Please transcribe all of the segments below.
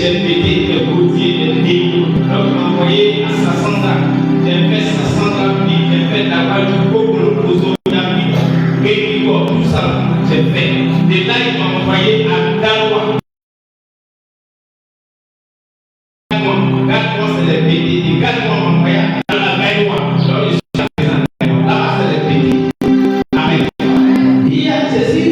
j'ai pété des gautiers, des nez. Donc, m'a envoyé à Sassandra. J'ai fait Sassandra, puis j'ai fait là-bas du coup pour le poser et tout ça, j'ai fait. Et là, il m'a envoyé à Dawa. Garde-moi, c'est les pétés. Garde-moi, m'a envoyé à Dawa. Donc, je suis à présent. Là-bas, c'est les pétés. Amen. Il y a Jésus.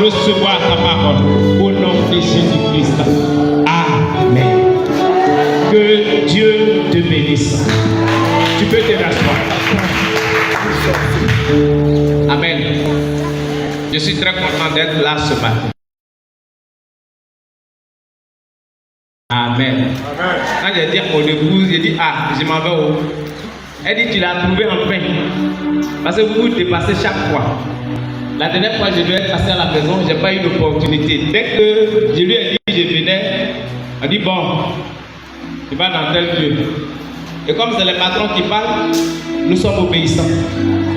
Recevoir ta parole au nom de Jésus-Christ. Amen. Que Dieu te bénisse. Tu peux te rasseoir. Amen. Je suis très content d'être là ce matin. Amen. Quand j'ai dit à mon épouse, j'ai dit je m'en vais où? Elle dit tu l'as trouvé enfin. Parce que vous vous dépassez chaque fois. La dernière fois, je devais être passé à la maison, je n'ai pas eu d'opportunité. Dès que je lui ai dit que je venais, elle dit bon, tu vas dans tel lieu. Et comme c'est le patron qui parle, nous sommes obéissants.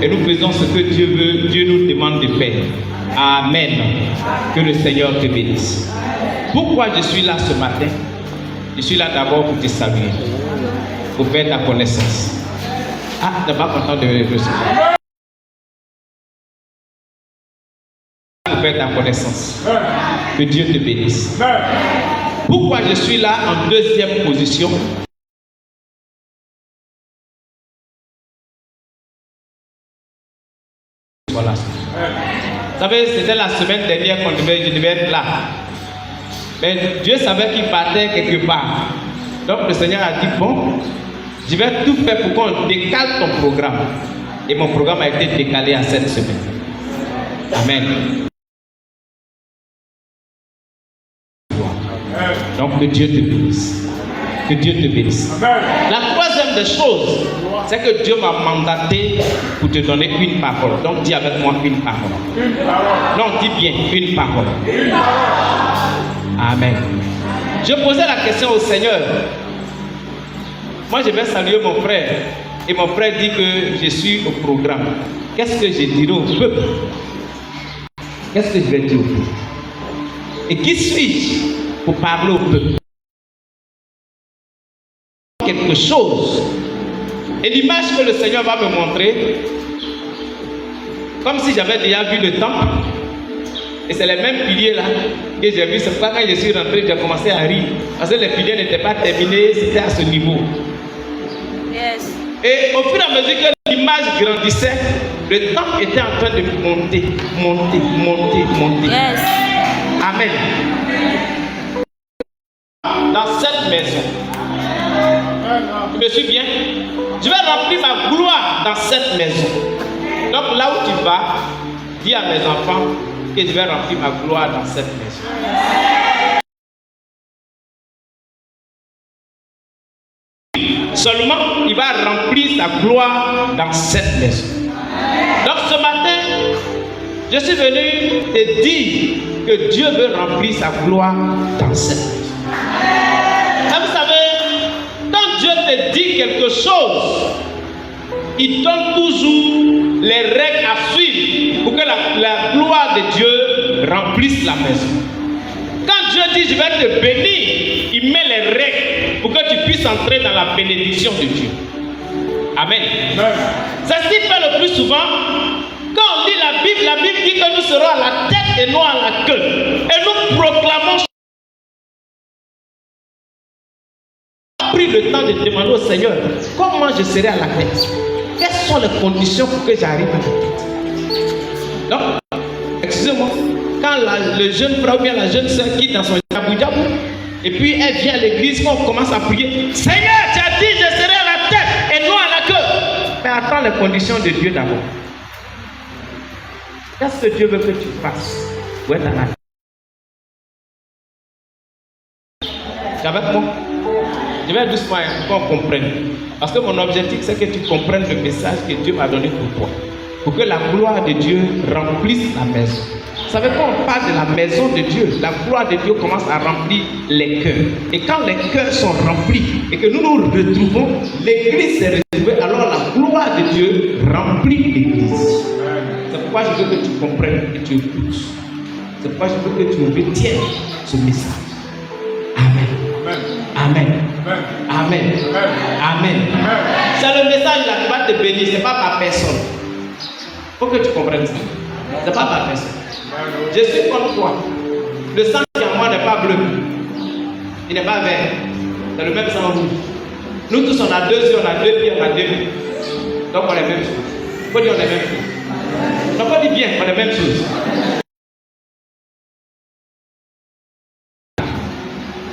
Et nous faisons ce que Dieu veut, Dieu nous demande de faire. Amen. Que le Seigneur te bénisse. Pourquoi je suis là ce matin? Je suis là d'abord pour te saluer, pour faire ta connaissance. Tu n'es pas content de recevoir. Pour faire ta connaissance. Que Dieu te bénisse. Pourquoi je suis là en deuxième position? Voilà. Vous savez, c'était la semaine dernière je devais être là. Mais Dieu savait qu'il partait quelque part. Donc le Seigneur a dit, bon, je vais tout faire pour qu'on décale ton programme. Et mon programme a été décalé à cette semaine. Amen. Donc que Dieu te bénisse. Que Dieu te bénisse. La troisième des choses, c'est que Dieu m'a mandaté pour te donner une parole. Donc dis avec moi une parole. Non, dis bien une parole. Amen. Je posais la question au Seigneur. Moi je vais saluer mon frère. Et mon frère dit que je suis au programme. Qu'est-ce que je dirai au peuple? Qu'est-ce que je vais dire au peuple? Et qui suis-je pour parler au peuple? Quelque chose. Et l'image que le Seigneur va me montrer, comme si j'avais déjà vu le temple, et c'est les mêmes piliers là que j'ai vu. C'est pas quand je suis rentré, j'ai commencé à rire. Parce que les piliers n'étaient pas terminés, c'était à ce niveau. Yes. Et au fur et à mesure que l'image grandissait, le temple était en train de monter, monter, monter, monter. Yes. Amen. Dans cette maison, tu me suis bien? Je vais remplir ma gloire dans cette maison. Donc là où tu vas, dis à mes enfants que je vais remplir ma gloire dans cette maison. Seulement, il va remplir sa gloire dans cette maison. Donc ce matin, je suis venu te dire que Dieu veut remplir sa gloire dans cette maison. Et vous savez, quand Dieu te dit quelque chose, il donne toujours les règles à suivre pour que la gloire de Dieu remplisse la maison. Quand Dieu dit je vais te bénir, il met les règles pour que tu puisses entrer dans la bénédiction de Dieu. Amen. C'est ce qu'il fait le plus souvent. Quand on lit la Bible dit que nous serons à la tête et non à la queue. Et nous proclamons. Pris le temps de demander au Seigneur comment je serai à la tête. Quelles sont les conditions pour que j'arrive à la tête? Donc, excusez-moi, quand le jeune frère ou bien la jeune soeur quitte dans son djabou, et puis elle vient à l'église, quand on commence à prier, Seigneur, tu as dit je serai à la tête et non à la queue. Mais attends les conditions de Dieu d'abord. Qu'est-ce que Dieu veut que tu fasses pour être à la tête? Tu es avec moi? Je vais doucement pour qu'on comprenne. Parce que mon objectif, c'est que tu comprennes le message que Dieu m'a donné pour toi. Pour que la gloire de Dieu remplisse la maison. Vous savez, quand on parle de la maison de Dieu, la gloire de Dieu commence à remplir les cœurs. Et quand les cœurs sont remplis et que nous nous retrouvons, l'église s'est retrouvée, alors la gloire de Dieu remplit l'église. C'est pourquoi je veux que tu comprennes et tu écoutes. C'est pourquoi je veux que tu retiennes ce message. Amen. Amen. Amen. Amen. C'est le message là qui va te bénir, ce n'est pas par personne. Il faut que tu comprennes ça. Ce n'est pas par personne. Je suis comme toi. Le sang qui est en moi n'est pas bleu. Il n'est pas vert. C'est le même sang rouge. Nous tous, on a deux yeux, on a deux pieds, on a deux mains. Donc on est la même chose. Il faut dire on est la même chose. Donc on dit bien, on est la même chose.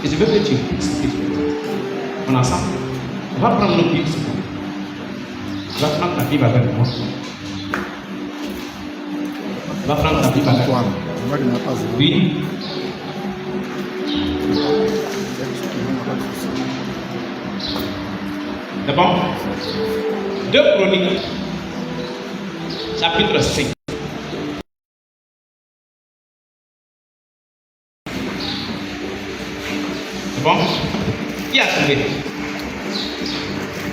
Et je veux que tu écoutes ce que je veux dire. On est ensemble. On va prendre nos Bibles. On va prendre ta Bible avec moi. On va prendre ta Bible avec moi. Oui. C'est bon? 2 Chroniques, chapitre 5. C'est bon? Qui a trouvé?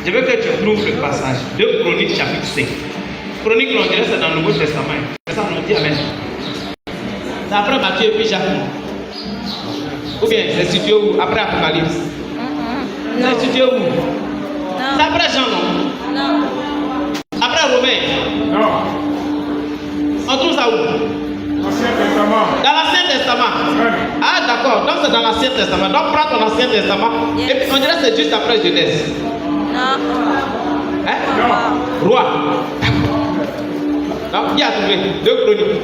Je veux que tu trouves le passage. 2 Chroniques, chapitre 5. Chronique, on dirait c'est dans le Nouveau Testament. C'est ça, on dit Amen. C'est après Matthieu et puis Jacques. Ou bien c'est situé où? Après Apocalypse. C'est situé où? C'est après Jean, non? Non. Après Romain? Non. On trouve ça où? Ancien Testament. Dans l'Ancien Testament. Ah d'accord, donc c'est dans l'Ancien Testament. Donc prends ton Ancien Testament. Yes. Et puis on dirait que c'est juste après Genèse. Non. Hein? Non. Roi. Donc qui a trouvé? 2 Chroniques.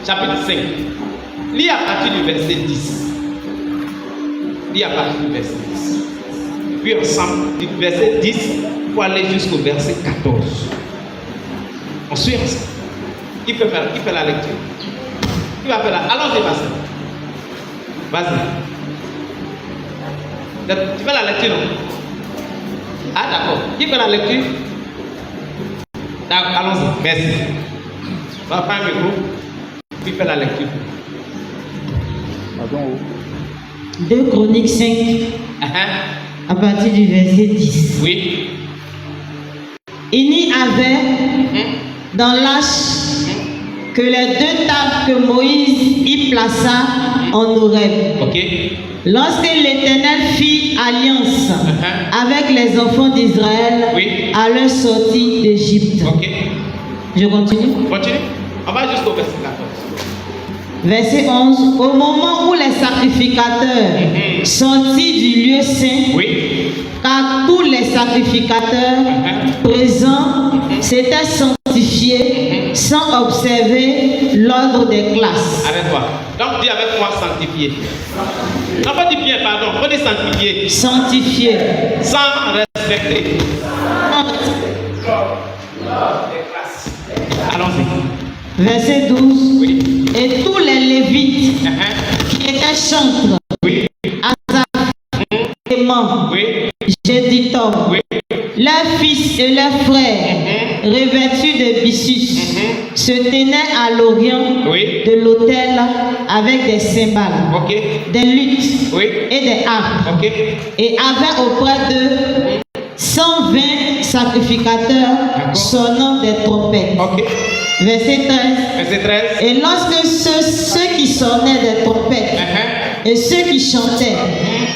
Chapitre 5. Lis à partir du verset 10. Lis à partir du verset 10. Puis ensemble, du verset 10 pour aller jusqu'au verset 14. On suit ensemble. Qui fait la lecture? Qui va faire la... Allons-y, vas-y. Tu fais la lecture, non? Ah, d'accord. Qui fait la lecture? D'accord, allons-y. Merci. On va prendre un micro. Qui fait la lecture? Pardon. 2 Chroniques 5, à partir du verset 10. Oui. Il n'y avait dans l'arche que les 2 tables que Moïse y plaça en Horeb. Ok. Lorsque l'Éternel fit alliance avec les enfants d'Israël Oui. à leur sortie d'Égypte. Ok. Je continue. Continue. On va jusqu'au verset 14. Verset 11. Au moment où les sacrificateurs sortis du lieu saint, Oui. car tous les sacrificateurs présents s'étaient sanctifiés sans observer l'ordre des classes. Arrête-toi. Donc dis avec moi sanctifié. Non, pas dit bien, pardon. On dit sanctifié. Sanctifiés. Sans respecter. Allons-y. Verset 12. Oui. Et tous les Lévites qui étaient chantres, Oui. Asaph, Héman, Oui. Jéduthun, Oui. leurs fils et leurs frères, revêtus de byssus, se tenaient à l'orient Oui. de l'autel avec des cymbales, Ok. des luttes Oui. et des harpes, Ok. et avaient auprès d'eux 120 sacrificateurs sonnant des trompettes. Ok. Verset 13. Verset 13. Et lorsque ceux qui sonnaient des trompettes et ceux qui chantaient,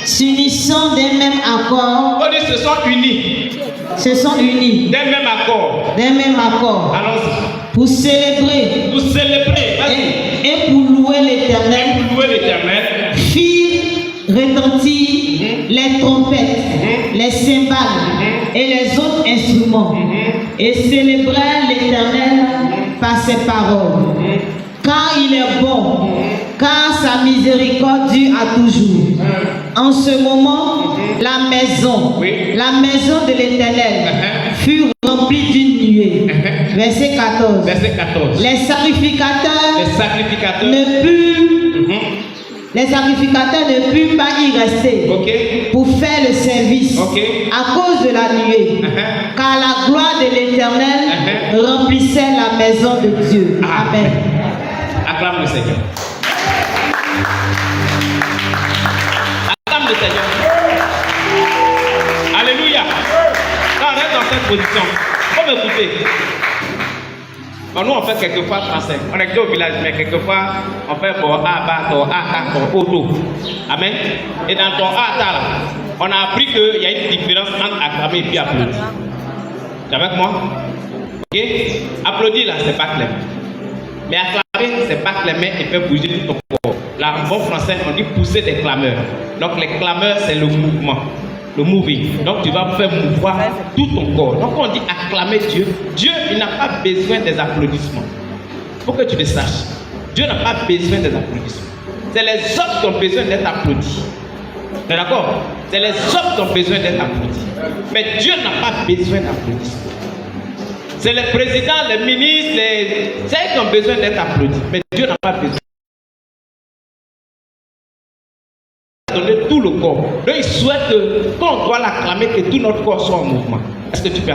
s'unissant d'un même accord, On dit se sont unis. se sont unis D'un même accord. d'un même accord Allons-y. pour célébrer Vous célébrez. Vas-y. et pour louer l'Éternel, Et vous louez l'Éternel. firent retentir les trompettes, les cymbales et les autres instruments, et célébrèrent l'Éternel par ses paroles. Car il est bon, car sa miséricorde dure à toujours. En ce moment, la maison de l'Éternel fut remplie d'une nuée. Verset 14. Verset 14. Les sacrificateurs Les sacrificateurs. les sacrificateurs ne purent pas y rester Ok. pour faire le service Ok. à cause de la nuée, car la gloire de l'Éternel remplissait la maison de Dieu. Amen. Acclame le Seigneur. Acclame le Seigneur. Alléluia. Quand on reste dans cette position, faut m'écouter. Bon, nous on fait quelquefois français. On est au village, mais quelquefois on fait bon a ba to a ton auto. Amen. Et dans ton a ta là, on a appris qu'il y a une différence entre acclamer et puis applaudir. Tu es avec moi? Ok? Applaudir là, c'est pas clair. Mais acclamer, c'est pas que les mains et faire bouger tout ton corps. Là, en bon français, on dit pousser des clameurs. Donc les clameurs, c'est le mouvement. Le moving. Donc tu vas faire mouvoir tout ton corps. Donc on dit acclamer Dieu. Dieu, il n'a pas besoin des applaudissements. Il faut que tu le saches. Dieu n'a pas besoin des applaudissements. C'est les autres qui ont besoin d'être applaudis. Tu es d'accord? C'est les autres qui ont besoin d'être applaudis. Mais Dieu n'a pas besoin d'applaudissements. C'est les présidents, les ministres, ceux qui ont besoin d'être applaudis. Mais Dieu n'a pas besoin. Donner tout le corps. Donc il souhaite que quand on doit l'acclamer, que tout notre corps soit en mouvement. Est-ce que tu peux?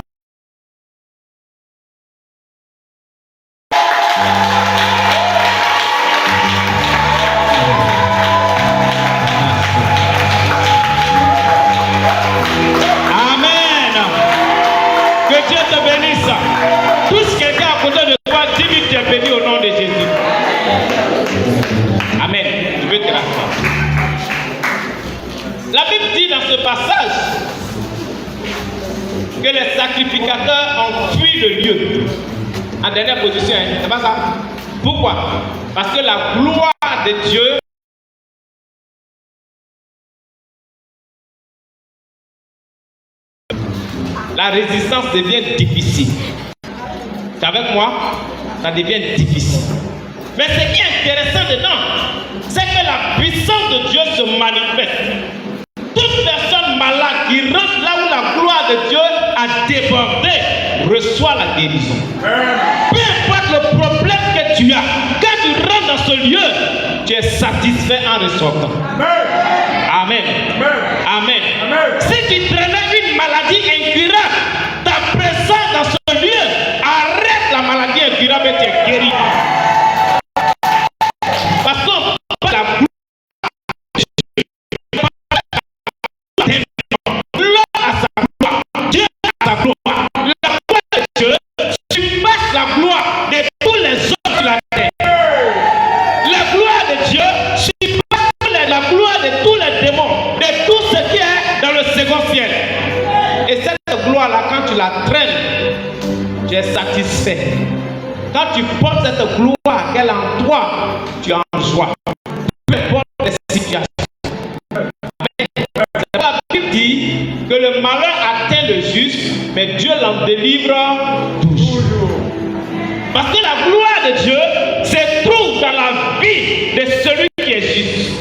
Amen. Que Dieu te bénisse. Tous quelqu'un à côté de toi, dis-lui que tu es béni au nom de Jésus. Amen. Je veux te rassurer. La Bible dit dans ce passage que les sacrificateurs ont fui le lieu. En dernière position, hein, c'est pas ça? Pourquoi? Parce que la gloire de Dieu la résistance devient difficile. Tu es avec moi? Ça devient difficile. Mais ce qui est intéressant dedans, c'est que la puissance de Dieu se manifeste. Toute personne malade qui rentre là où la gloire de Dieu a débordé reçoit la guérison. Peu importe le problème que tu as, quand tu rentres dans ce lieu, tu es satisfait en ressortant. Amen. Amen. tu traînais une maladie incurable, ta présence dans ce lieu arrête la maladie incurable et tu es guéri. Parce qu'on parle la gloire à sa gloire, Dieu à sa gloire. La gloire de Dieu surpasse la gloire de tous les autres de la terre. La gloire de Dieu surpasse la gloire de tous les démons, de tout ce qui est dans le second ciel. Et cette gloire-là, quand tu la traînes, tu es satisfait. Quand tu portes cette gloire qu'elle a en toi, tu es en joie. Peu importe les situations. La Bible dit que le malheur atteint le juste, mais Dieu l'en délivre toujours. Parce que la gloire de Dieu se trouve dans la vie de celui qui est juste.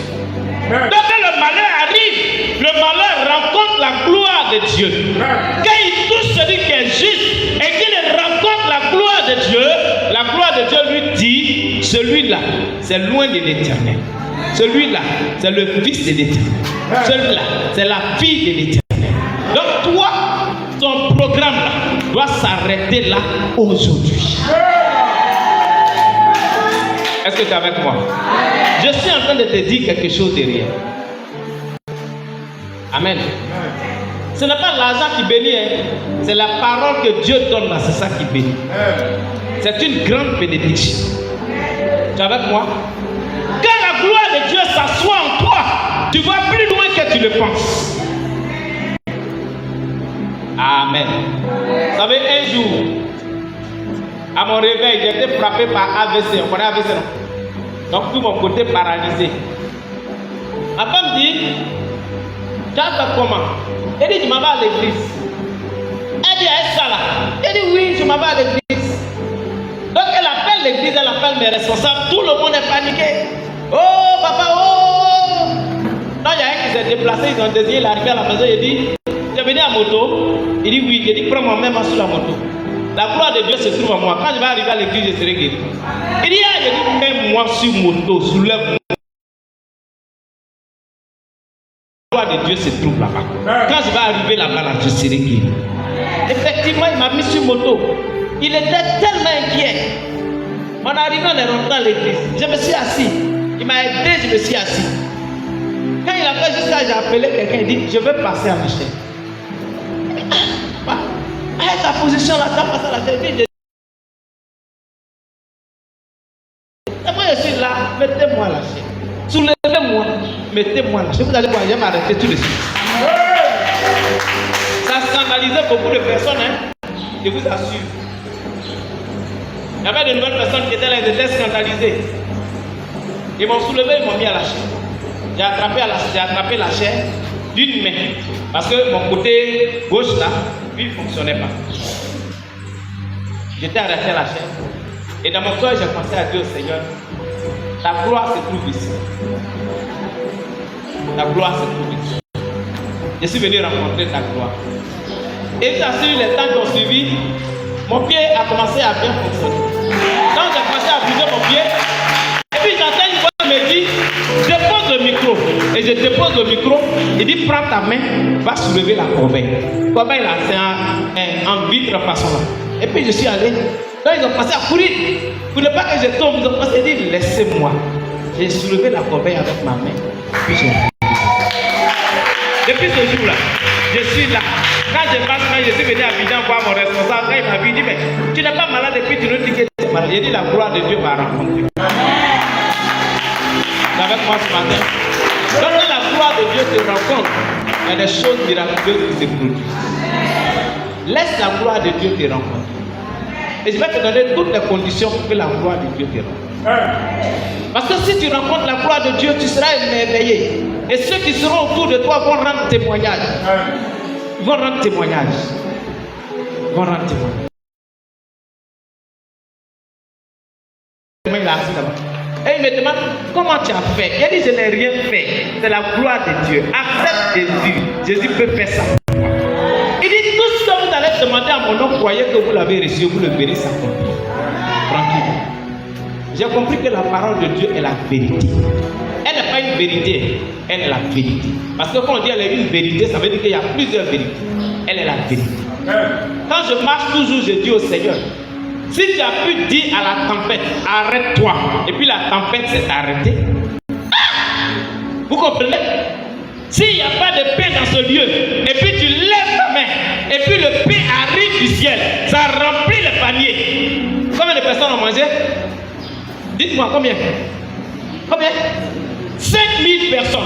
Donc quand le malheur arrive, le malheur rencontre la gloire de Dieu. Quand il touche celui qui est juste et qu'il rencontre la gloire de Dieu, la gloire de Dieu lui dit, celui-là, c'est loin de l'éternel. Celui-là, c'est le fils de l'éternel. Celui-là, c'est la fille de l'éternel. Donc toi, ton programme là, doit s'arrêter là aujourd'hui. Est-ce que tu es avec moi? Je suis en train de te dire quelque chose derrière. Amen. Ce n'est pas l'argent qui bénit, hein. C'est la parole que Dieu donne là, c'est ça qui bénit. C'est une grande bénédiction. Tu es avec moi? Quand la gloire de Dieu s'assoit en toi, tu vas plus loin que tu le penses. Amen. Vous savez, un jour, à mon réveil, j'ai été frappé par AVC. On connaît AVC, non? Donc tout mon côté paralysé. Ma femme dit, tu as fait comment? Elle dit, je m'en vais à l'église. Elle dit, est-ce ça là? Elle dit, oui, je m'en vais à l'église. Donc elle appelle l'église, elle appelle mes responsables. Tout le monde est paniqué. Oh papa, oh! Non, il y a un qui s'est déplacé, ils ont désigné, il est arrivé à la maison, il dit, tu es venu à moto? Il dit, oui. Il dit, prends-moi même sur la moto. La gloire de Dieu se trouve en moi. Quand je vais arriver à l'église, je serai guéri. Il dit, ah, je dis, même moi sur moto, soulève-moi. La gloire de Dieu se trouve là-bas. Quand je vais arriver là-bas, là, je serai guéri. Effectivement, il m'a mis sur moto. Il était tellement inquiet. On est arrivé, on est rentré à l'église. Je me suis assis. Il m'a aidé, je me suis assis. Quand il a fait juste ça, j'ai appelé quelqu'un, il dit, je vais passer à Michel. Avec ta position là, tu vas passer à la télé. Après, je suis là, mettez-moi la chaîne. Soulevez-moi, mettez-moi la chaîne. Vous allez voir, je vais m'arrêter tout de suite. Ça scandalisait beaucoup de personnes, hein? Je vous assure. Il y avait de nouvelles personnes qui étaient là, ils étaient scandalisées. Ils m'ont soulevé, ils m'ont mis à la chaîne. J'ai attrapé la chaîne d'une main. Parce que mon côté gauche là, lui, il ne fonctionnait pas. J'étais arrêté à la chaîne. Et dans mon cœur, j'ai pensé à Dieu, Seigneur, la gloire se trouve ici. La gloire se trouve ici. Je suis venu rencontrer ta gloire. Et bien sûr, les temps qui ont suivi, mon pied a commencé à bien fonctionner. Quand j'ai commencé à bouger mon pied, et puis j'entends une voix qui me dit, dépose le micro. Et je dépose le micro, il dit, prends ta main, va soulever la corbeille. La corbeille là, c'est en vitre façon là. Et puis je suis allé, là ils ont commencé à courir. Pour ne pas que je tombe, ils ont commencé à dire, laissez-moi. J'ai soulevé la corbeille avec ma main. Puis j'ai... Depuis ce jour-là, je suis là. Quand je passe, je suis venu à Abidjan voir mon responsable. Quand il m'a dit, mais tu n'es pas malade depuis tu nous dis que tu es malade. J'ai dit, la gloire de Dieu m'a rencontré. Avec moi ce matin. Donc quand la gloire de Dieu te rencontre, il y a des choses miraculeuses qui se produisent. Laisse la gloire de Dieu te rencontrer. Et je vais te donner toutes les conditions pour que la gloire de Dieu te rencontre. Parce que si tu rencontres la gloire de Dieu, tu seras émerveillé. Et ceux qui seront autour de toi vont rendre témoignage. Ils vont rendre témoignage. Ils vont rendre témoignage. Il est assis là-bas. Et il me demande comment tu as fait. Il dit, je n'ai rien fait. C'est la gloire de Dieu. Accepte Jésus. Jésus peut faire ça. Il dit, tout ce que vous allez demander à mon nom, croyez que vous l'avez reçu, vous le verrez s'accomplir. Tranquille. J'ai compris que la parole de Dieu est la vérité. Elle n'est pas une vérité, elle est la vérité. Parce que quand on dit elle est une vérité, ça veut dire qu'il y a plusieurs vérités. Elle est la vérité. Quand je marche toujours, je dis au Seigneur, si tu as pu dire à la tempête, arrête-toi, et puis la tempête s'est arrêtée. Vous comprenez? S'il n'y a pas de paix dans ce lieu, et puis tu lèves ta main, et puis le pain arrive du ciel, ça remplit le panier. Combien de personnes ont mangé? Dites-moi combien? Combien? 5000 personnes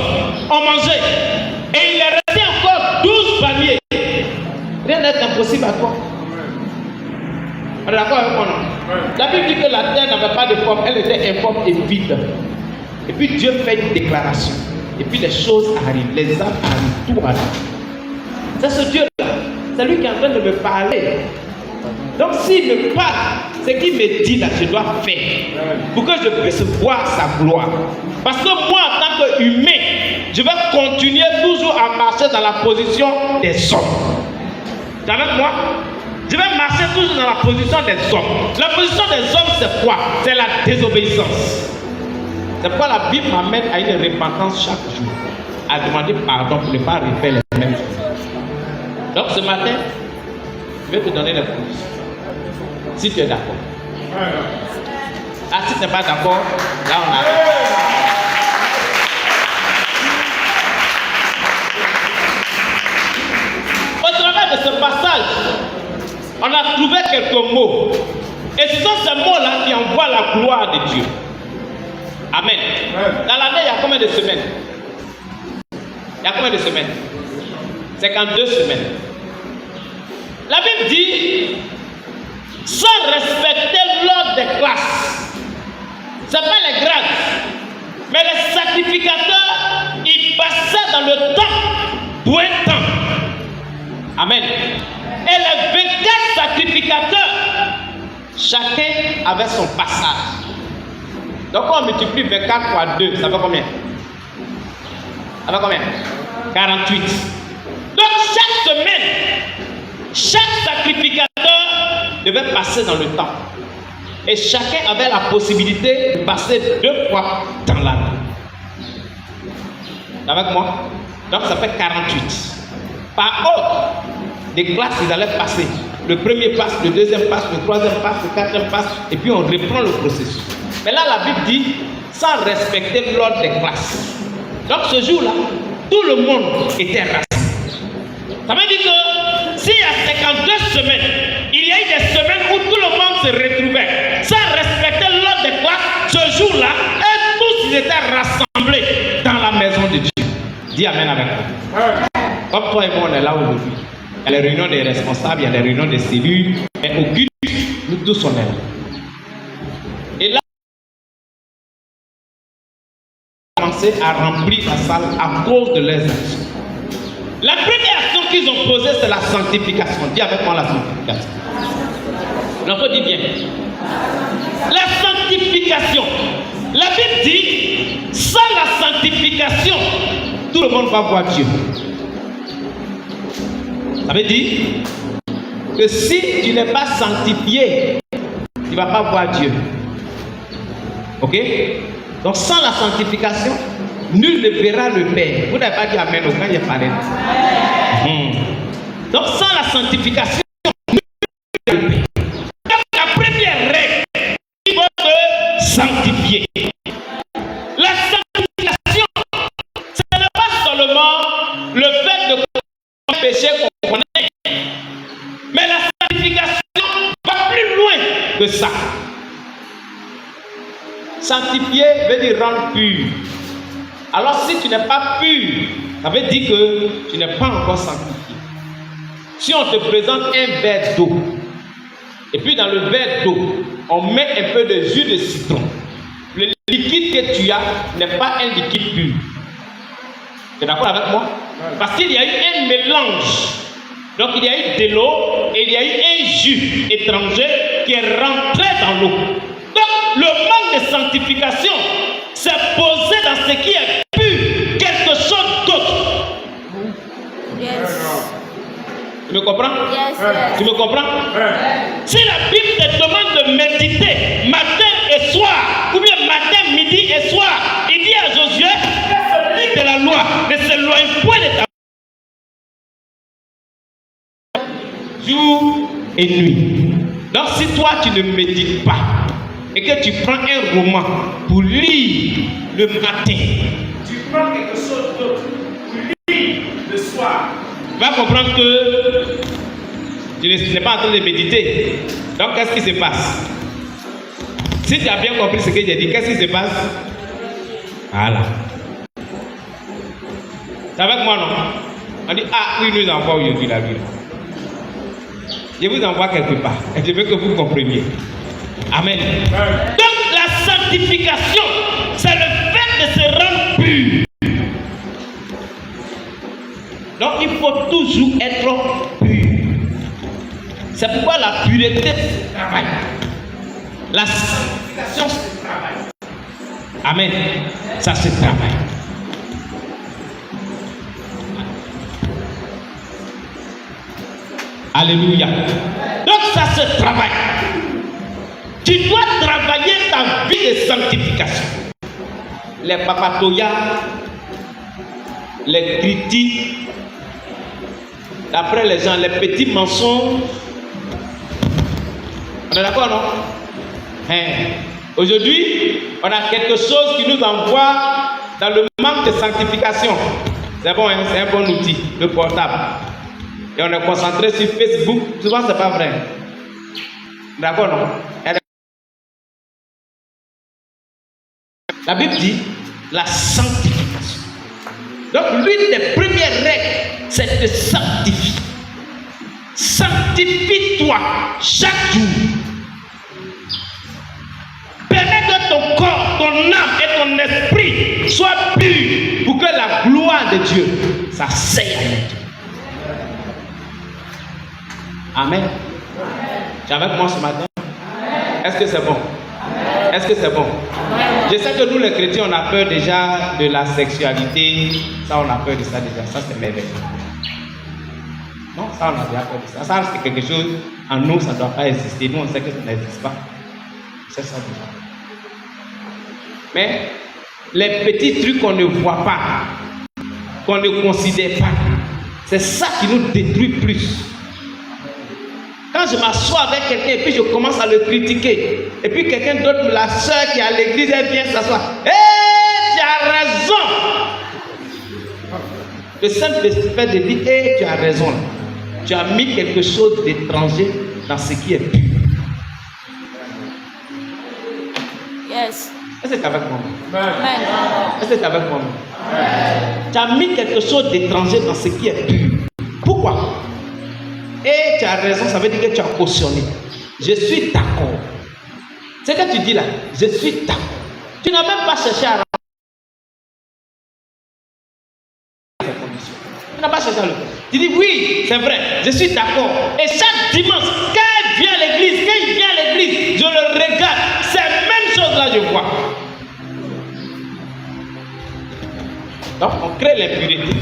ont mangé. Et il est resté encore 12 paniers. Rien n'est impossible à toi. On est d'accord avec moi, non? La Bible dit que la terre n'avait pas de forme, elle était informe et vide. Et puis Dieu fait une déclaration. Et puis les choses arrivent, les âmes arrivent, tout arrive. C'est ce Dieu-là, c'est lui qui est en train de me parler. Donc s'il me parle, ce qu'il me dit là, je dois faire pour que je puisse voir sa gloire. Parce que moi, en tant qu'humain, je vais continuer toujours à marcher dans la position des hommes. Tu es avec moi? Je vais marcher toujours dans la position des hommes. La position des hommes, c'est quoi? C'est la désobéissance. C'est pourquoi la Bible m'amène à une repentance chaque jour, à demander pardon pour ne pas refaire les mêmes choses. Donc ce matin, je vais te donner les conditions. Si tu es d'accord. Ah, si tu n'es pas d'accord, là on arrête. Au travers de ce passage, on a trouvé quelques mots. Et ce sont ces mots-là qui envoient la gloire de Dieu. Amen. Dans l'année, il y a combien de semaines? Il y a combien de semaines? 52 semaines. La Bible dit, sans respecter l'ordre des classes, ce n'est pas les grades, mais les sacrificateurs, ils passaient dans le temps pour un temps. Amen. Et les 24 sacrificateurs, chacun avait son passage. Donc on multiplie 24 fois 2, ça fait combien? Ça fait combien? 48. Donc chaque semaine, chaque sacrificateur devait passer dans le temps. Et chacun avait la possibilité de passer 2 fois dans l'année. Avec moi? Donc ça fait 48. Par ordre des classes, ils allaient passer. Le premier passe, le deuxième passe, le troisième passe, le quatrième passe, et puis on reprend le processus. Mais là, la Bible dit, sans respecter l'ordre des classes. Donc ce jour-là, tout le monde était rassemblé. Ça veut dire que s'il y a 52 semaines, il y a eu des semaines où tout le monde se retrouvait. Sans respecter l'ordre des classes, ce jour-là, et tous ils étaient rassemblés dans la maison de Dieu. Dis Amen avec moi. Comme toi et moi, on est là aujourd'hui. Il y a les réunions des responsables, il y a les réunions des cellules, mais au culte, nous tous on est là. Et là, ils ont commencé à remplir la salle à cause de leurs actions. La première action qu'ils ont posée, c'est la sanctification. Dis avec moi la sanctification. L'enfant dit bien. La sanctification. La Bible dit, sans la sanctification, tout le monde va voir Dieu. Ça veut dire que si tu n'es pas sanctifié, tu ne vas pas voir Dieu. Ok? Donc sans la sanctification, nul ne verra le Père. Vous n'avez pas dit Amen quand il parlé. Donc sans la sanctification, nul ne verra le Père. Donc la première règle, il faut te sanctifier. La sanctification, ce n'est pas seulement le fait de péché qu'on connaît, mais la sanctification va plus loin que ça. Sanctifier veut dire rendre pur. Alors si tu n'es pas pur, ça veut dire que tu n'es pas encore sanctifié. Si on te présente un verre d'eau, et puis dans le verre d'eau, on met un peu de jus de citron, le liquide que tu as n'est pas un liquide pur. Tu es d'accord avec moi? Parce qu'il y a eu un mélange. Donc il y a eu de l'eau et il y a eu un jus étranger qui est rentré dans l'eau. Donc le manque de sanctification s'est posé dans ce qui est pur, quelque chose d'autre. Yes. Tu me comprends? Yes, yes. Tu me comprends? Si la Bible te demande de méditer matin et soir, ou bien matin, midi et soir, il dit à Josué, celui de la loi, ne s'éloigne point de ta jour et nuit. Donc si toi tu ne médites pas et que tu prends un roman pour lire le matin, tu prends quelque chose d'autre pour lire le soir, tu vas comprendre que tu n'es pas en train de méditer. Donc qu'est-ce qui se passe? Si tu as bien compris ce que j'ai dit, qu'est-ce qui se passe? Voilà. C'est avec moi, non? On dit, ah oui, nous envoie aujourd'hui la Bible. Je vous envoie quelque part. Et je veux que vous compreniez. Amen. Donc la sanctification, c'est le fait de se rendre pur. Donc il faut toujours être pur. C'est pourquoi la pureté, c'est le travail. La sanctification, c'est le travail. Amen. Ça, c'est le travail. Alléluia. Donc ça se travaille. Tu dois travailler ta vie de sanctification. Les papatoyas, les critiques, d'après les gens, les petits mensonges. On est d'accord, non? Aujourd'hui, on a quelque chose qui nous envoie dans le manque de sanctification. C'est bon, hein? C'est un bon outil, le portable. Et on est concentré sur Facebook. Souvent, ce n'est pas vrai. D'accord, non? La Bible dit la sanctification. Donc, l'une des premières règles, c'est de sanctifier. Sanctifie-toi chaque jour. Permets que ton corps, ton âme et ton esprit soient purs pour que la gloire de Dieu, ça saigne avec toi. Amen. Tu es avec moi ce matin? Est-ce que c'est bon? Est-ce que c'est bon? Je sais que nous les chrétiens, on a peur déjà de la sexualité. Ça, on a peur de ça déjà. Ça, c'est merveilleux. Non, ça, on a déjà peur de ça. Ça, c'est quelque chose, en nous, ça ne doit pas exister. Nous, on sait que ça n'existe pas. C'est ça déjà. Mais les petits trucs qu'on ne voit pas, qu'on ne considère pas, c'est ça qui nous détruit plus. Quand je m'assois avec quelqu'un et puis je commence à le critiquer, et puis quelqu'un d'autre, la soeur qui est à l'église, elle vient s'asseoir. Hé, tu as raison. Le Saint-Esprit fait de dire, hé, tu as raison. Tu as mis quelque chose d'étranger dans ce qui est pur. Yes. Est-ce que tu es avec moi? Amen. Est-ce que tu es avec moi? Tu as mis quelque chose d'étranger dans ce qui est pur. Pourquoi? Et tu as raison, ça veut dire que tu as cautionné. Je suis d'accord. C'est ce que tu dis là. Je suis d'accord. Tu n'as même pas cherché à rendre ces conditions. Tu n'as pas cherché à le faire. Tu dis oui, c'est vrai, je suis d'accord. Et chaque dimanche, quand il vient à l'église, je le regarde. Ces mêmes choses-là, je vois. Donc, on crée l'impureté.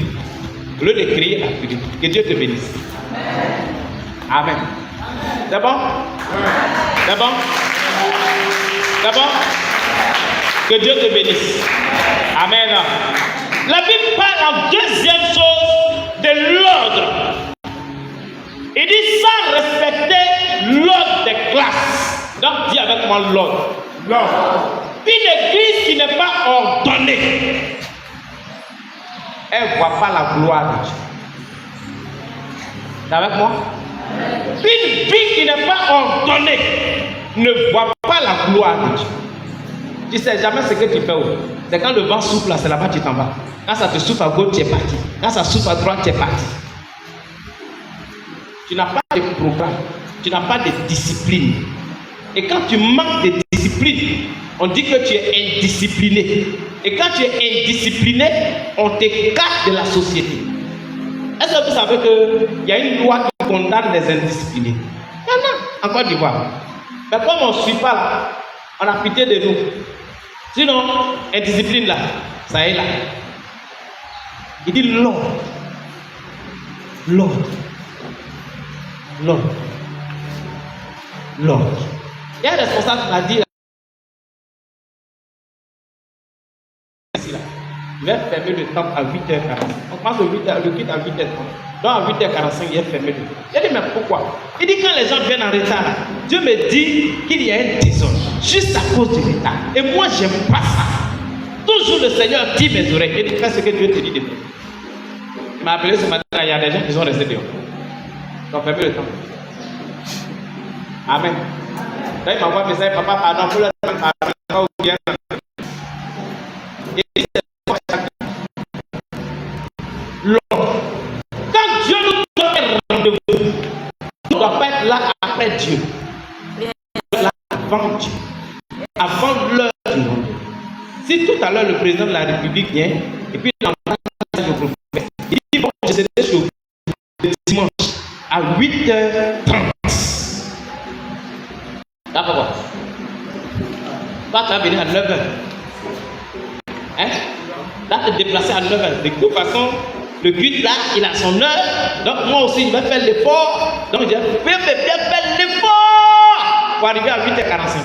Au lieu de créer la pureté. Que Dieu te bénisse. Amen. C'est bon? C'est bon? C'est bon? Que Dieu te bénisse. Amen. La Bible parle en deuxième chose de l'ordre. Il dit sans respecter l'ordre des classes. Donc dis avec moi l'ordre. L'ordre. Une église qui n'est pas ordonnée, elle ne voit pas la gloire de Dieu. T'es avec moi? Une vie qui n'est pas ordonnée ne voit pas la gloire de Dieu. Tu ne sais jamais ce que tu fais. C'est quand le vent souffle là, c'est là-bas que tu t'en vas. Quand ça te souffle à gauche, tu es parti. Quand ça souffle à droite, tu es parti. Tu n'as pas de programme. Tu n'as pas de discipline. Et quand tu manques de discipline, on dit que tu es indiscipliné. Et quand tu es indiscipliné, on t'écarte de la société. Est-ce que vous savez qu'il y a une loi qui condamne les indisciplinés? Il y en a en Côte d'Ivoire. Mais comme on ne suit pas là, on a pitié de nous. Sinon, indiscipline là, ça est là. Il dit l'ordre. L'ordre. L'ordre. L'ordre. Il y a un responsable qui m'a dit là. vais fermer le temple à 8h45. On commence le culte à 8h30. Donc à 8h45, il est fermé. Il dit, mais pourquoi? Il dit, quand les gens viennent en retard, là, Dieu me dit qu'il y a un désordre, juste à cause du retard. Et moi, j'aime pas ça. Toujours le Seigneur dit mes oreilles. Il dit, fais ce que Dieu te dit de faire. Il m'a appelé ce matin, il y a des gens qui sont restés dehors. Donc fermez le temple. Amen. Là, il m'envoie un message, papa, pardon, pour le temps, pardon, ou bien. Quand Dieu nous donne un rendez-vous, on ne doit pas être là après Dieu. On doit être là avant Dieu. Avant l'heure du rendez-vous. Si tout à l'heure le président de la République vient, et puis il entend le prophète, il dit, bon, je serai chez vous le dimanche à 8h30. D'accord. Toi, tu vas venir à 9h. Hein? Là, tu te déplacer à 9h. De toute façon, le culte là, il a son heure. Donc, moi aussi, je vais faire l'effort. Donc, je vais bien faire l'effort pour arriver à 8h45.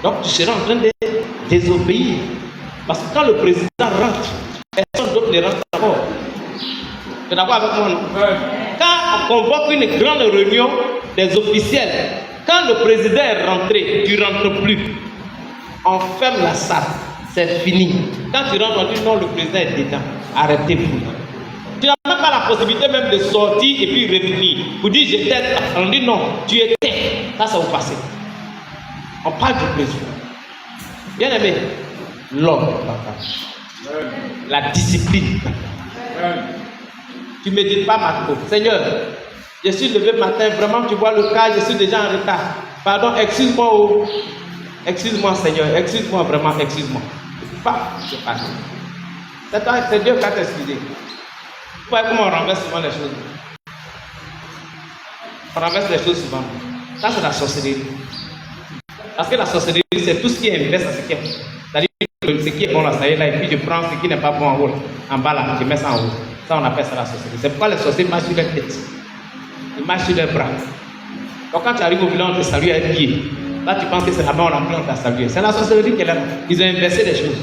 Donc, tu seras en train de désobéir. Parce que quand le président rentre, personne d'autre ne rentre d'abord. Tu es d'accord avec moi, non? Quand on convoque une grande réunion des officiels, quand le président est rentré, tu ne rentres plus. On ferme la salle, c'est fini. Quand tu rentres, on dit non, le président est dedans. Arrêtez-vous. Tu n'as même pas la possibilité même de sortir et puis revenir. Vous dites j'étais. On dit non, tu étais. Ça va vous passer. On parle du président. Bien aimé, l'homme, la discipline. Tu ne me dis pas ma faute. Seigneur, je suis levé matin, vraiment tu vois le cas, je suis déjà en retard. Pardon, excuse-moi. Oh. Excuse-moi Seigneur, excuse-moi vraiment, excuse-moi. Pas, je passe. C'est Dieu qui va t'excuser. Vous voyez comment on renverse souvent les choses. On renverse les choses souvent. Ça c'est la sorcellerie. Parce que la sorcellerie c'est tout ce qui est inverse à ce qui est bon. C'est-à-dire ce qui est bon là, ça y est là, et puis je prends ce qui n'est pas bon en haut, en bas là, je mets ça en haut. Ça on appelle ça la sorcellerie. C'est pourquoi les sorciers marchent sur leur tête. Ils marchent sur leurs bras. Donc quand tu arrives au village, on te salue à un pied. Là, tu penses que c'est la main, on a pris, on t'a salué. C'est la sorcellerie qui est là. Ils ont inversé les choses.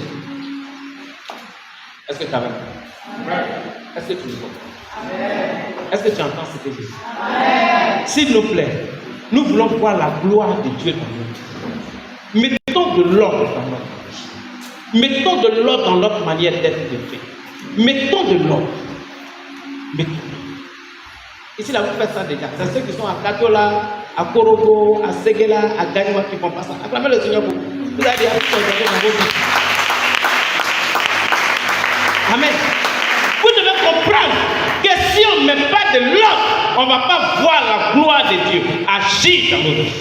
Est-ce que tu as vu? Est-ce que tu vois? Est-ce que tu entends ce que je dis? S'il nous plaît, nous voulons voir la gloire de Dieu dans nous. Mettons de l'ordre dans notre vie. Mettons de l'ordre dans notre manière d'être de fait. Mettons de l'ordre. Ici, là, vous faites ça déjà. C'est ceux qui sont à Katola, à Korogo, à Seguela, à Gagnoua qui font pas ça. Acclamez le Seigneur pour vous. Vous allez dire, dans vos vies. Amen. Vous devez comprendre que si on ne met pas de l'ordre, on ne va pas voir la gloire de Dieu agir dans nos vies.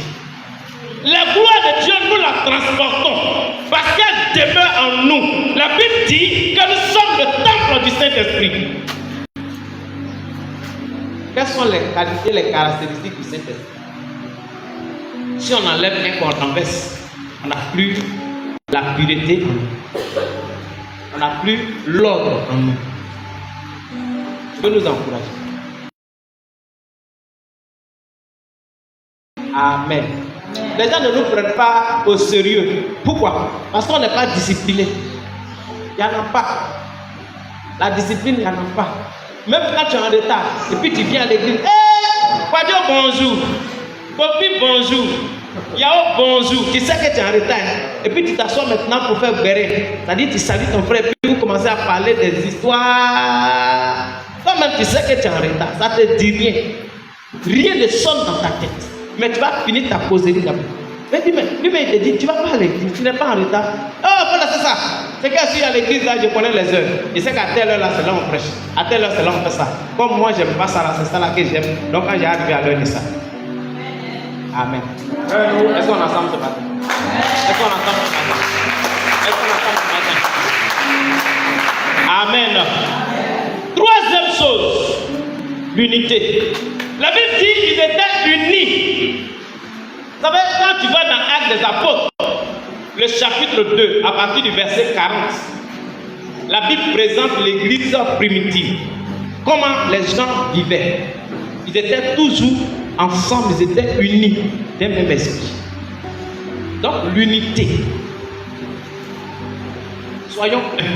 La gloire de Dieu, nous la transportons parce qu'elle demeure en nous. La Bible dit que nous sommes le temple du Saint-Esprit. Quelles sont les qualités, les caractéristiques du Saint-Esprit? Si on enlève un qu'on renverse, on n'a plus la pureté en nous. On n'a plus l'ordre en nous. Je veux nous encourager. Amen. Les gens ne nous prennent pas au sérieux. Pourquoi? Parce qu'on n'est pas discipliné. Il n'y en a pas. La discipline, il n'y en a pas. Même quand tu es en retard, et puis tu viens à l'église, hé, Kwadio, bonjour. Popi, bonjour. Yao, bonjour. Tu sais que tu es en retard. Et puis tu t'assois maintenant pour faire béret. C'est-à-dire tu salues ton frère, et puis vous commencez à parler des histoires. Toi-même, tu sais que tu es en retard. Ça ne te dit rien. Rien ne sonne dans ta tête. Mais tu vas finir ta causerie d'abord. Mais lui-même, il te dit, tu ne vas pas à l'église, tu n'es pas en retard. Oh, voilà, c'est ça. C'est que si à l'église, là, je connais les heures. Je sais qu'à telle heure, là, c'est là on prêche. À telle heure, c'est là on fait ça. Comme moi, je n'aime pas ça, là, c'est ça là que j'aime. Donc, quand j'ai arrivé à l'heure de ça. Amen. Est-ce qu'on est ensemble ce matin? Est-ce qu'on est ensemble ce matin? Est-ce qu'on est ensemble ce matin? Amen. Troisième chose, l'unité. La Bible dit qu'ils étaient unis. Vous savez, quand tu vas dans Actes des Apôtres, le chapitre 2, à partir du verset 40, la Bible présente l'église primitive. Comment les gens vivaient. Ils étaient toujours ensemble, ils étaient unis d'un même esprit. Donc l'unité. soyons un.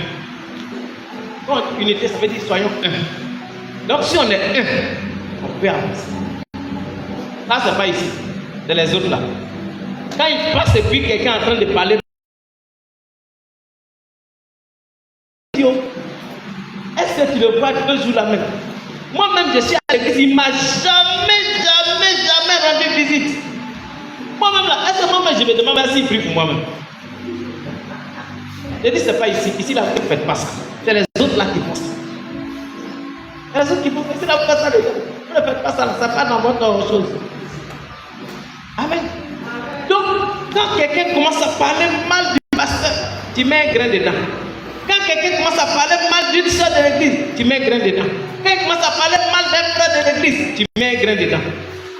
Quand unité, ça veut dire soyons un. Donc si on est un, on peut avancer. Ça, c'est pas ici. C'est les autres là. Quand il passe et puis quelqu'un est en train de parler, est-ce que tu le vois 2 jours là même? Moi-même, je suis à l'église, il ne m'a jamais rendu visite. Moi-même là, est-ce que moi-même je me demande s'il prie pour moi-même? Je dis, c'est pas ici. Ici là, vous ne faites pas ça. C'est les autres là qui font ça. Les autres qui font ça. Ici là, vous faites ça. Vous ne faites pas ça. Ça ne pas dans votre chose. Amen. Donc, quand quelqu'un commence à parler mal du pasteur, tu mets un grain dedans. Quand quelqu'un commence à parler mal d'une soeur de l'église, tu mets un grain dedans. Quand il commence à parler mal d'un frère de l'église, tu mets un grain dedans.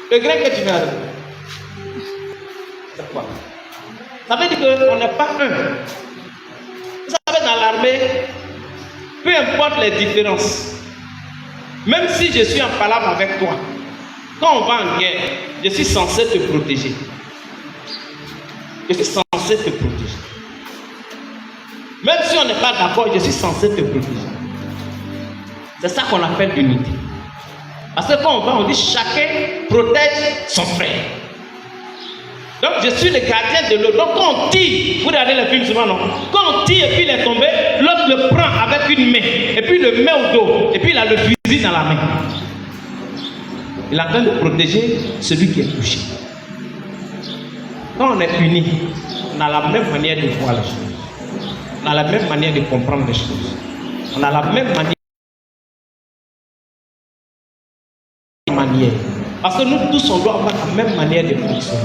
Le grain que tu mets dedans, c'est quoi? Ça veut dire qu'on n'est pas un. Vous savez, dans l'armée, peu importe les différences, même si je suis en palabre avec toi, quand on va en guerre, je suis censé te protéger. Je suis censé te protéger. Même si on n'est pas d'accord, je suis censé te protéger. C'est ça qu'on appelle l'unité. Parce que quand on va, on dit chacun protège son frère. Donc je suis le gardien de l'autre. Donc quand on tire, vous regardez le film souvent, non? Quand on tire et puis il est tombé, l'autre le prend avec une main et puis le met au dos et puis il a le fusil dans la main. Il est en train de protéger celui qui est touché. Quand on est unis, on a la même manière de voir les choses. On a la même manière de comprendre les choses. On a la même manière. Parce que nous tous, on doit avoir la même manière de fonctionner.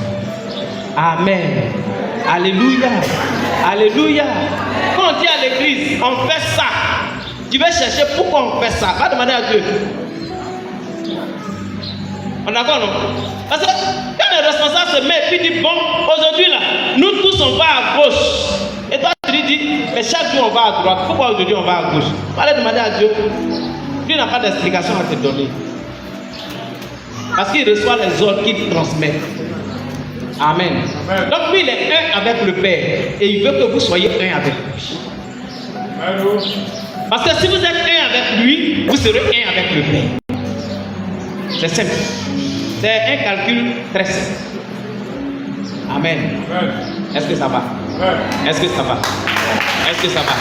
Amen. Alléluia. Alléluia. Quand on dit à l'église, on fait ça, tu vas chercher pourquoi on fait ça. Va demander à Dieu. On est d'accord, non? Parce que quand le responsable se met et puis dit, bon, aujourd'hui là, nous tous on va à gauche. Et toi tu lui dis, mais chaque jour on va à droite. Pourquoi aujourd'hui on va à gauche? On va aller demander à Dieu. Lui n'a pas d'explication à te donner. Parce qu'il reçoit les ordres qu'il transmet. Amen. Amen. Donc lui il est un avec le Père. Et il veut que vous soyez un avec lui. Amen. Parce que si vous êtes un avec lui, vous serez un avec le Père. C'est simple. C'est un calcul très simple. Amen. Amen. Est-ce que ça va? Amen. Est-ce que ça va? Est-ce que ça va?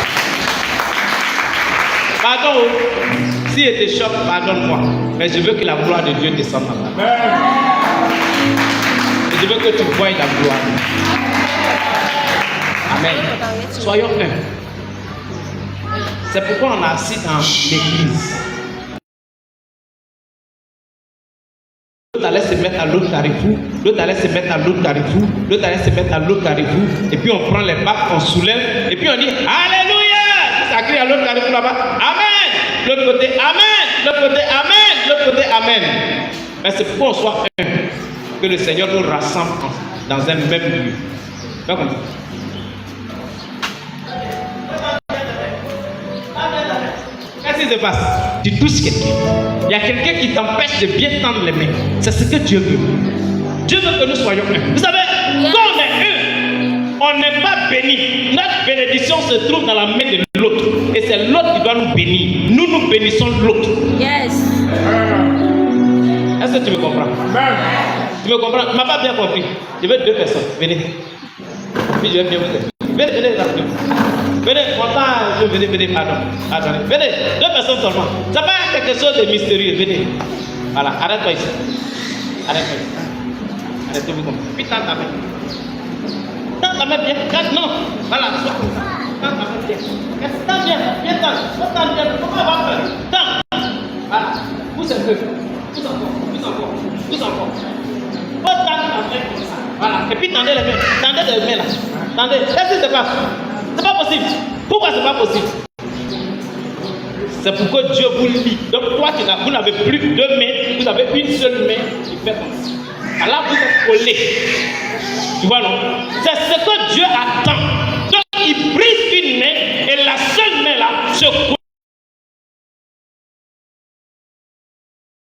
Pardon. Si je te choque, pardonne-moi. Mais je veux que la gloire de Dieu descende en toi. Et je veux que tu voies la gloire. Amen. Soyons un. C'est pourquoi on a assis dans l'église. L'autre allait se mettre à l'autre carrefour, l'autre allait se mettre à l'autre carrefour, l'autre allait se mettre à l'autre carrefour, et puis on prend les bacs, on soulève, et puis on dit Alléluia! Ça crie à l'autre carrefour là-bas, Amen! L'autre côté, Amen! L'autre côté, Amen! L'autre côté, Amen! Mais c'est pour qu'on soit un, que le Seigneur nous rassemble dans un même lieu. Pas comme ça. Qu'est-ce qui se passe? Tu touches quelqu'un. Il y a quelqu'un qui t'empêche de bien tendre les mains. C'est ce que Dieu veut. Dieu veut que nous soyons un. Vous savez, quand on est un, on n'est pas béni. Notre bénédiction se trouve dans la main de l'autre. Et c'est l'autre qui doit nous bénir. Nous, nous bénissons l'autre. Yes. Est-ce que tu me comprends? Tu me comprends? Tu ne m'as pas bien compris. Je veux 2 personnes. Venez. Puis je vais bien vous aider. Venez, venez, là. Venez, venez, pardon. Attendez. Venez, 2 personnes seulement. Ça va être quelque chose de mystérieux. Venez. Voilà, arrête-toi ici. Arrête-toi ici. Arrêtez-vous comme ça. Puis tends ta main. Tends ta main bien. Non. Voilà, sois comme ça. Tends ta main bien. Tends bien. Bien tends. Tends bien. Pourquoi avoir peur? Tends. Voilà. Pousse un peu. Pousse encore. Pousse encore. Pousse encore. Tends ta main comme ça. Voilà. Et puis tendez les mains. Tendez les mains là. Tendez. Qu'est-ce qui se passe? C'est pas possible. Pourquoi c'est pas possible? C'est pour que Dieu vous lie. Donc toi, vous n'avez plus 2 mains, vous avez une seule main qui fait comme ça. Alors vous êtes collés. Tu vois non? C'est ce que Dieu attend. Donc il brise une main et la seule main là se colle.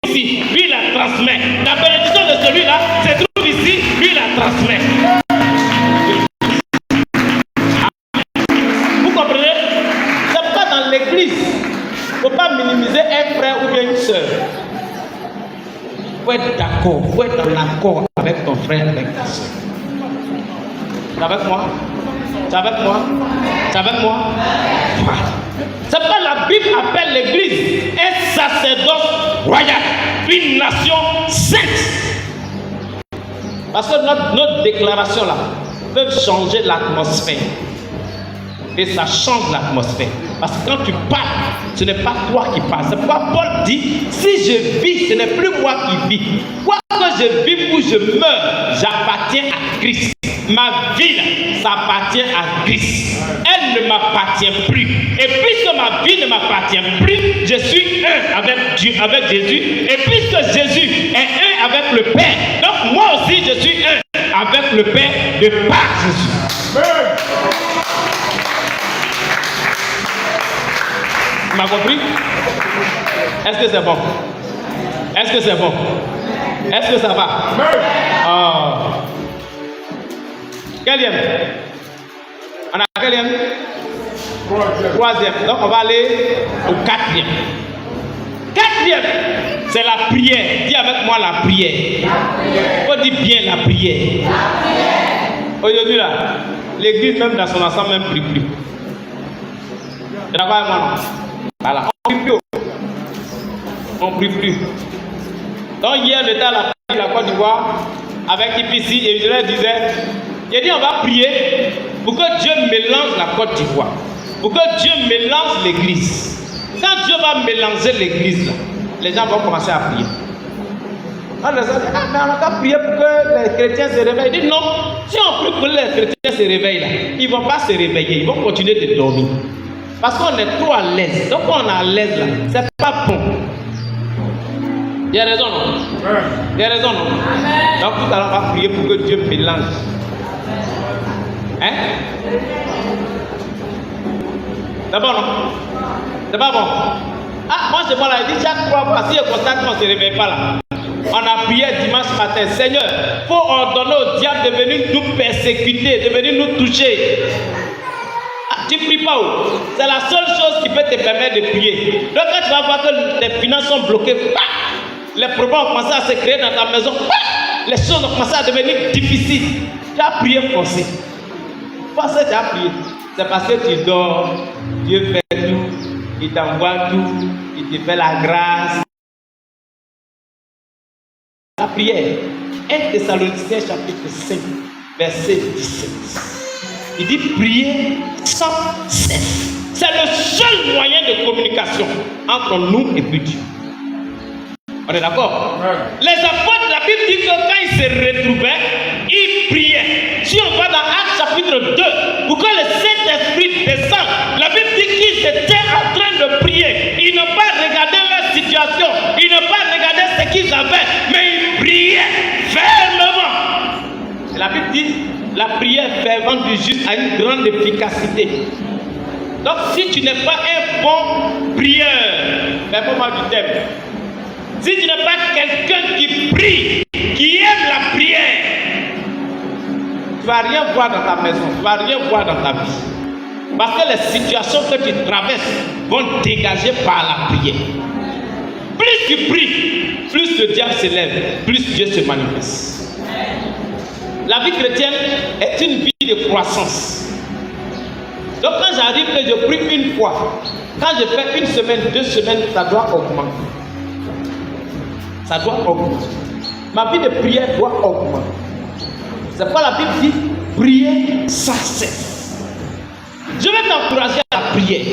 Ici, lui il la transmet. La bénédiction de celui-là se trouve ici, lui il la transmet. ne faut pas minimiser un frère ou bien une soeur. Il faut être d'accord, il faut être en accord avec ton frère, avec ta soeur. Tu es avec moi? Tu es avec moi? Tu es avec moi? Voilà. C'est pourquoi la Bible appelle l'Église un sacerdoce royal, une nation sainte. Parce que notre déclaration là peut changer l'atmosphère. Et ça change l'atmosphère. Parce que quand tu parles, ce n'est pas toi qui parles. C'est pourquoi Paul dit, si je vis, ce n'est plus moi qui vis. Quoi que je vive ou je meurs, j'appartiens à Christ. Ma vie, ça appartient à Christ. Elle ne m'appartient plus. Et puisque ma vie ne m'appartient plus, je suis un avec Dieu, avec Jésus. Et puisque Jésus est un avec le Père, donc moi aussi je suis un avec le Père de par Jésus. Amen. Tu m'as compris? Est-ce que c'est bon? Est-ce que c'est bon? Est-ce que ça va? Oh. Quatrième? On a quatrième? Troisième. Donc on va aller au quatrième. Quatrième, c'est la prière. Dis avec moi la prière. Il faut dire bien la prière. Aujourd'hui là, l'église même dans son ensemble même prie plus. Tu es d'accord avec moi non? Voilà, on prie plus. On prie plus. Donc hier j'étais à la Côte d'Ivoire avec IPC et je leur disais, j'ai dit on va prier pour que Dieu mélange la Côte d'Ivoire, pour que Dieu mélange l'église. Quand Dieu va mélanger l'église là, les gens vont commencer à prier. On les a dit, ah mais on a qu'à prier pour que les chrétiens se réveillent. Il dit non, si on prie pour que les chrétiens se réveillent là, ils ne vont pas se réveiller, ils vont continuer de dormir. Parce qu'on est trop à l'aise. Donc quand on est à l'aise là, c'est pas bon. Il y a raison non? Il y a raison non? Donc tout à l'heure on va prier pour que Dieu mélange. Hein? C'est bon non? C'est pas bon? Ah moi c'est bon là, il dit chaque fois, si je constate qu'on ne se réveille pas là. On a prié dimanche matin, Seigneur, il faut ordonner au diable de venir nous persécuter, de venir nous toucher. Tu ne pries pas où? C'est la seule chose qui peut te permettre de prier. Donc quand tu vas voir que tes finances sont bloquées, les problèmes ont commencé à se créer dans ta maison, les choses ont commencé à devenir difficiles. Tu as prié forcé. Forcé, tu as prié. C'est parce que tu dors, Dieu fait tout, il t'envoie tout, il te fait la grâce. La prière. 1 Thessaloniciens chapitre 5, verset 17. Il dit prier sans cesse. C'est le seul moyen de communication entre nous et Dieu. On est d'accord? Les apôtres de la Bible disent que quand ils se retrouvaient, ils priaient. Si on va dans Actes chapitre 2, pour que le Saint-Esprit descende, la Bible dit qu'ils étaient en train de prier. Ils n'ont pas regardé leur situation, ils n'ont pas regardé ce qu'ils avaient, mais ils priaient fermement. Et la Bible dit la prière fervente du juste a une grande efficacité. Donc si tu n'es pas un bon prieur, fais-moi du thème. Si tu n'es pas quelqu'un qui prie, qui aime la prière, tu ne vas rien voir dans ta maison, tu ne vas rien voir dans ta vie. Parce que les situations que tu traverses vont dégager par la prière. Plus tu pries, plus le diable s'élève, plus Dieu se manifeste. La vie chrétienne est une vie de croissance. Donc quand j'arrive que je prie une fois, quand je fais une semaine, 2 semaines, ça doit augmenter. Ça doit augmenter. Ma vie de prière doit augmenter. C'est pourquoi la Bible dit prier sans cesse. Je vais t'encourager à la prière.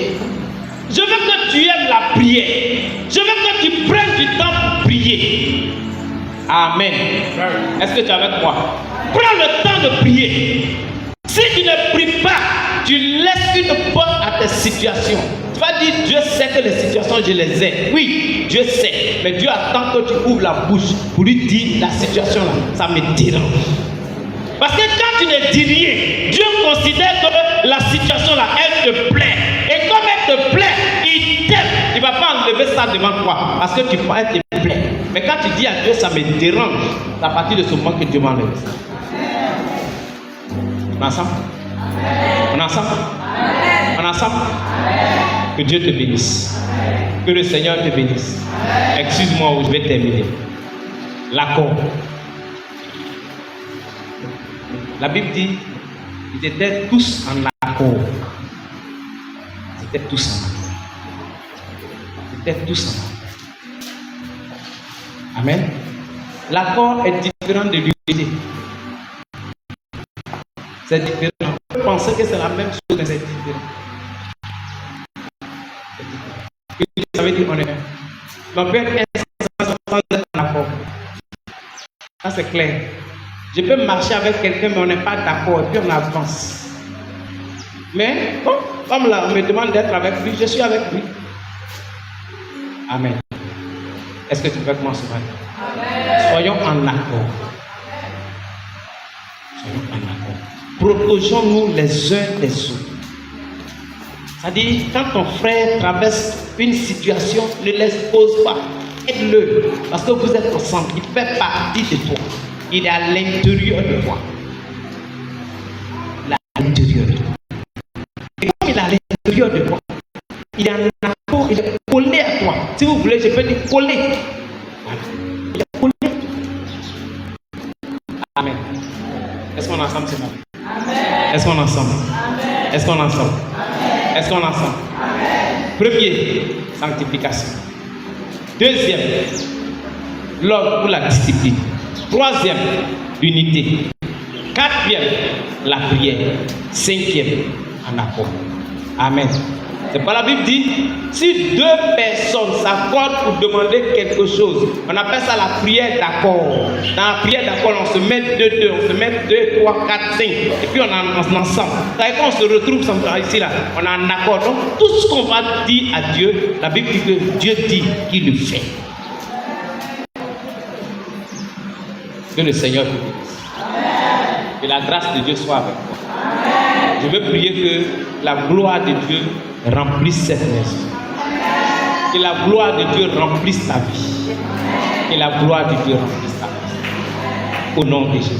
Je veux que tu aimes la prière. Je veux que tu prennes du temps pour prier. Amen. Est-ce que tu es avec moi? Prends le temps de prier. Si tu ne pries pas, tu laisses une porte à tes situations. Tu vas dire, Dieu sait que les situations, je les ai. Oui, Dieu sait. Mais Dieu attend que tu ouvres la bouche pour lui dire, la situation là, ça me dérange. Parce que quand tu ne dis rien, Dieu considère que la situation là, elle te plaît. Et comme elle te plaît, il t'aime. Il ne va pas enlever ça devant toi. Parce que tu crois qu'elle te plaît. Mais quand tu dis à Dieu, ça me dérange, c'est à partir de ce moment que Dieu m'enlève ça. On est ensemble? On est ensemble? On est ensemble? Que Dieu te bénisse. Que le Seigneur te bénisse. Excuse-moi, je vais terminer. L'accord. La Bible dit, ils étaient tous en accord. Ils étaient tous en accord. Ils étaient tous en accord. Amen. L'accord est différent de l'unité. C'est différent. On peut penser que c'est la même chose, mais c'est différent. Ça veut dire qu'on est. On peut être sans être en accord. Ça c'est clair. Je peux marcher avec quelqu'un, mais on n'est pas d'accord, et puis on avance. Mais, bon, comme là, on me demande d'être avec lui, je suis avec lui. Amen. Est-ce que tu peux avec moi ce matin? Soyons en accord. Soyons en accord. Protégeons-nous les uns des autres. C'est-à-dire, quand ton frère traverse une situation, ne l'expose pas. Aide-le. Parce que vous êtes ensemble. Il fait partie de toi. Il est à l'intérieur de toi. Il est à l'intérieur de toi. Et comme il est à l'intérieur de toi, il est en accord, il est collé à toi. Si vous voulez, je peux dire collé. Voilà. Il est collé. Amen. Est-ce qu'on est ensemble ce matin? Amen. Est-ce qu'on est ensemble? Amen. Est-ce qu'on est ensemble? Amen. Est-ce qu'on est ensemble? Amen. Premier, sanctification. Deuxième, l'ordre ou la discipline. Troisième, l'unité. Quatrième, la prière. Cinquième, en accord. Amen. C'est pas la Bible dit, si deux personnes s'accordent pour demander quelque chose, on appelle ça la prière d'accord. Dans la prière d'accord, on se met deux, on se met 2, 3, 4, 5, et puis on est ensemble. Quand on se retrouve ici, là, on est en accord. Donc tout ce qu'on va dire à Dieu, la Bible dit que Dieu dit qu'il le fait. Que le Seigneur te bénisse. Que la grâce de Dieu soit avec toi. Amen. Je veux prier que la gloire de Dieu remplisse cette maison. Que la gloire de Dieu remplisse ta vie. Que la gloire de Dieu remplisse ta vie. Au nom de Jésus.